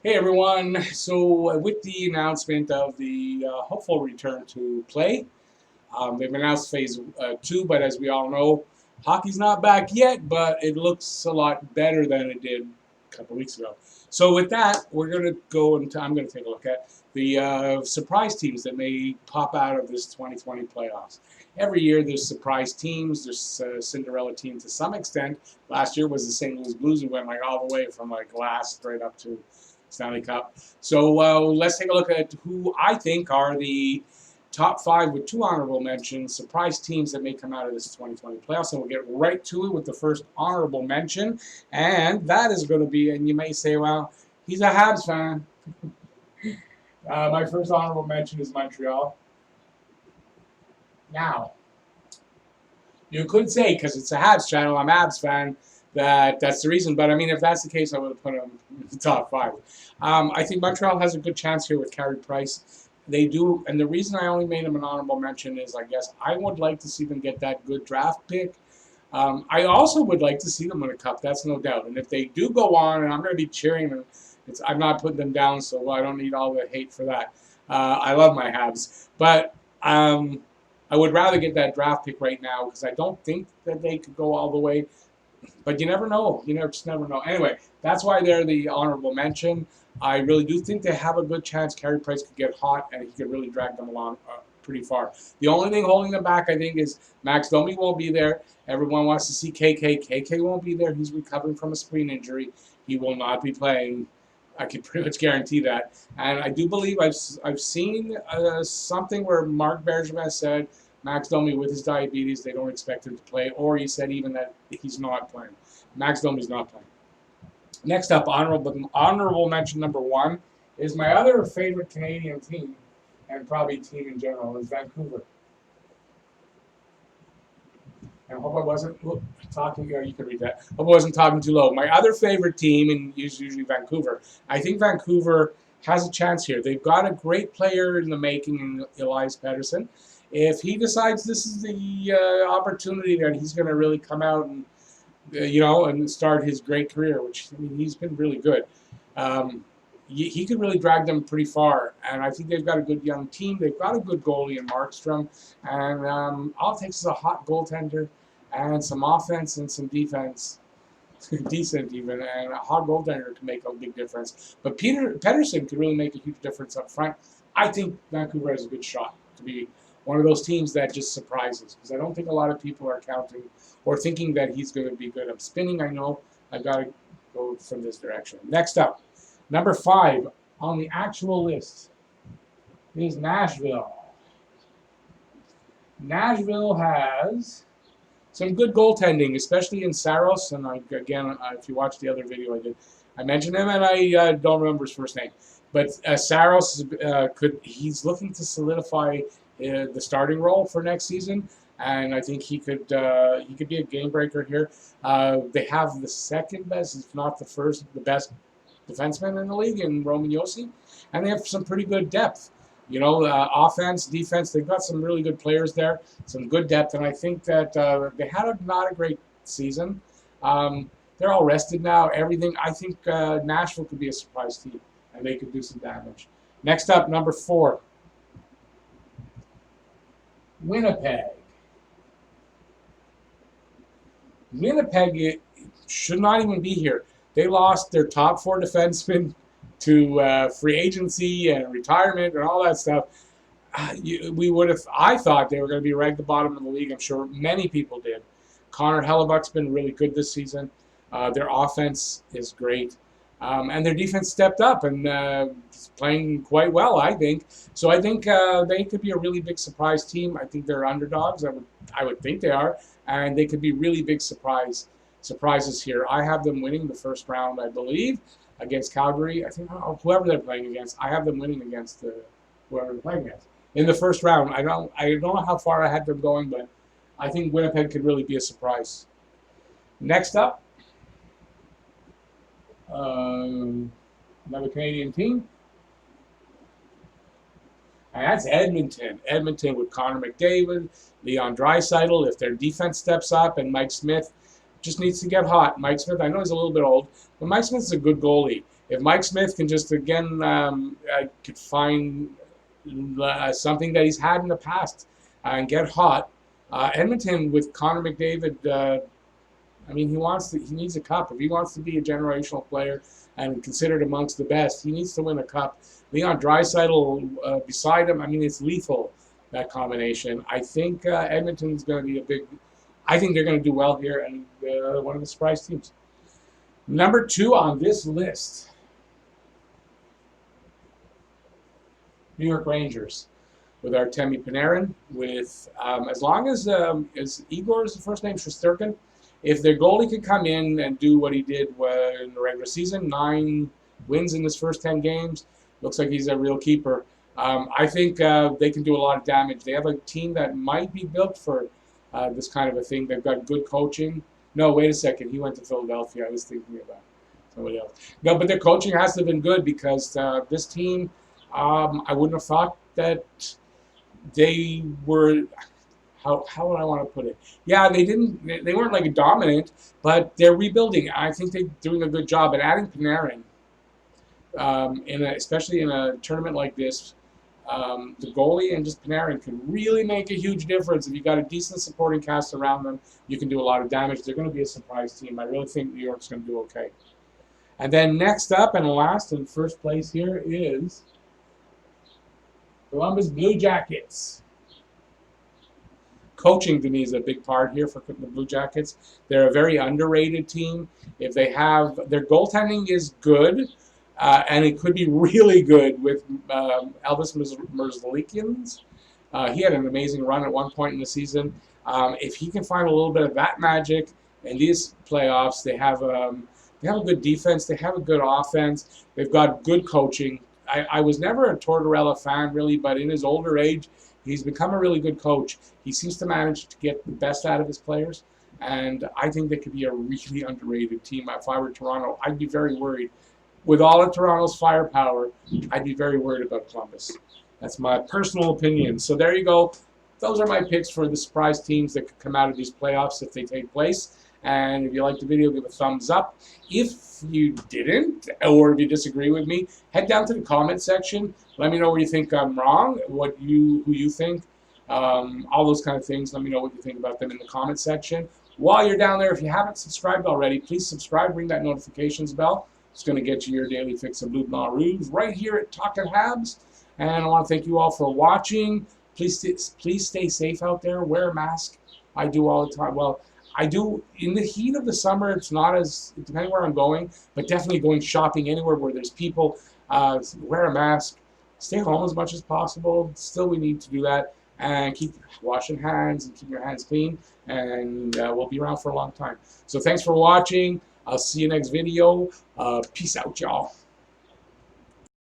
Hey everyone, so with the announcement of the hopeful return to play, they've announced phase 2, but as we all know, hockey's not back yet, but it looks a lot better than it did a couple weeks ago. So with that, we're going to go and I'm going to take a look at the surprise teams that may pop out of this 2020 playoffs. Every year there's surprise teams, there's Cinderella teams to some extent. Last year was the St. Louis Blues who went like all the way from like last straight up to Stanley Cup. So let's take a look at who I think are the top 5 with 2 honorable mentions, surprise teams that may come out of this 2020 playoffs. And we'll get right to it with the first honorable mention. And that is going to be, and you may say, well, he's a Habs fan. My first honorable mention is Montreal. Now, you could say, because it's a Habs channel, I'm a Habs fan, that's the reason. But I mean, if that's the case, I would have put him in the top 5. I think Montreal has a good chance here with Carey Price. They do, and the reason I only made him an honorable mention is I guess I would like to see them get that good draft pick. I also would like to see them win a cup, that's no doubt. And if they do go on, and I'm going to be cheering them, I'm not putting them down, so I don't need all the hate for that. I love my Habs. But I would rather get that draft pick right now because I don't think that they could go all the way. But you never know. You just never know. Anyway, that's why they're the honorable mention. I really do think they have a good chance. Carey Price could get hot, and he could really drag them along pretty far. The only thing holding them back, I think, is Max Domi won't be there. Everyone wants to see KK. KK won't be there. He's recovering from a spleen injury. He will not be playing. I can pretty much guarantee that. And I do believe I've seen something where Marc Bergevin said Max Domi with his diabetes, they don't expect him to play, or he said even that he's not playing. Max Domi's not playing. Next up, honorable mention number 1 is my other favorite Canadian team, and probably team in general, is Vancouver. And I hope I wasn't talking, or you can read that. Hope I wasn't talking too low. My other favorite team, and usually Vancouver. I think Vancouver has a chance here. They've got a great player in the making in Elias Pettersson. If he decides this is the opportunity that he's going to really come out and and start his great career, which I mean he's been really good. He could really drag them pretty far, and I think they've got a good young team. They've got a good goalie in Markstrom, and all it takes is a hot goaltender and some offense and some defense, decent even, and a hot goaltender can make a big difference. But Pettersson could really make a huge difference up front. I think Vancouver has a good shot to be one of those teams that just surprises, because I don't think a lot of people are counting or thinking that he's going to be good. I'm spinning, I know. I've got to go from this direction. Next up, number 5 on the actual list is Nashville. Nashville has some good goaltending, especially in Saros. And again, if you watch the other video I did, I mentioned him, and I don't remember his first name. But Saros, he's looking to solidify the starting role for next season, and I think he could be a game breaker here. They have the second best, if not the best defenseman in the league in Roman Josi, and they have some pretty good depth. Offense, defense, they've got some really good players there, some good depth, and I think that they had not a great season. They're all rested now, everything. I think Nashville could be a surprise team, and they could do some damage. Next up, number 4. Winnipeg. Winnipeg should not even be here. They lost their top 4 defensemen to free agency and retirement and all that stuff. I thought they were going to be right at the bottom of the league. I'm sure many people did. Connor Hellebuck's been really good this season. Their offense is great. And their defense stepped up and is playing quite well, I think. So I think they could be a really big surprise team. I think they're underdogs. I would think they are. And they could be really big surprises here. I have them winning the first round, I believe, against Calgary. I think whoever they're playing against, I have them winning against whoever they're playing against. In the first round, I don't know how far I had them going, but I think Winnipeg could really be a surprise. Next up, another Canadian team, and that's Edmonton. Edmonton with Connor McDavid, Leon Draisaitl. If their defense steps up, and Mike Smith just needs to get hot. Mike Smith, I know he's a little bit old, but Mike Smith's a good goalie. If Mike Smith can just, again, could find something that he's had in the past and get hot, Edmonton with Connor McDavid, I mean, he needs a cup. If he wants to be a generational player and considered amongst the best, he needs to win a cup. Leon Draisaitl beside him, I mean, it's lethal, that combination. I think Edmonton's going to be I think they're going to do well here, and one of the surprise teams. Number 2 on this list, New York Rangers, with Artemi Panarin, with as long as Igor is the first name, Shesterkin. If their goalie could come in and do what he did in the regular season, 9 wins in his first 10 games, looks like he's a real keeper. I think they can do a lot of damage. They have a team that might be built for this kind of a thing. They've got good coaching. No, wait a second. He went to Philadelphia. I was thinking about somebody else. No, but their coaching has to have been good, because this team, I wouldn't have thought that they were... How would I want to put it? Yeah, they weren't like a dominant, but they're rebuilding. I think they're doing a good job. And adding Panarin, especially in a tournament like this, the goalie and just Panarin can really make a huge difference. If you got a decent supporting cast around them, you can do a lot of damage. They're going to be a surprise team. I really think New York's going to do okay. And then next up and last in first place here is Columbus Blue Jackets. Coaching to me is a big part here for the Blue Jackets. They're a very underrated team. If they have their goaltending is good, and it could be really good with Elvis Merzlikins. He had an amazing run at one point in the season. If he can find a little bit of that magic in these playoffs, they have a good defense. They have a good offense. They've got good coaching. I was never a Tortorella fan really, but in his older age, he's become a really good coach. He seems to manage to get the best out of his players, and I think they could be a really underrated team. If I were Toronto, I'd be very worried. With all of Toronto's firepower, I'd be very worried about Columbus. That's my personal opinion. So there you go. Those are my picks for the surprise teams that could come out of these playoffs if they take place. And if you liked the video, give a thumbs up. If you didn't, or if you disagree with me, head down to the comment section. Let me know where you think I'm wrong, who you think, all those kind of things. Let me know what you think about them in the comment section. While you're down there, if you haven't subscribed already, please subscribe. Ring that notifications bell. It's going to get you your daily fix of Blue Blanc Rouge right here at Talkin' Habs. And I want to thank you all for watching. Please stay safe out there. Wear a mask. I do all the time. Well, I do in the heat of the summer. It's not as, depending where I'm going, but definitely going shopping anywhere where there's people. Wear a mask. Stay home as much as possible. Still, we need to do that. And keep washing hands and keep your hands clean. And we'll be around for a long time. So thanks for watching. I'll see you next video. Peace out, y'all.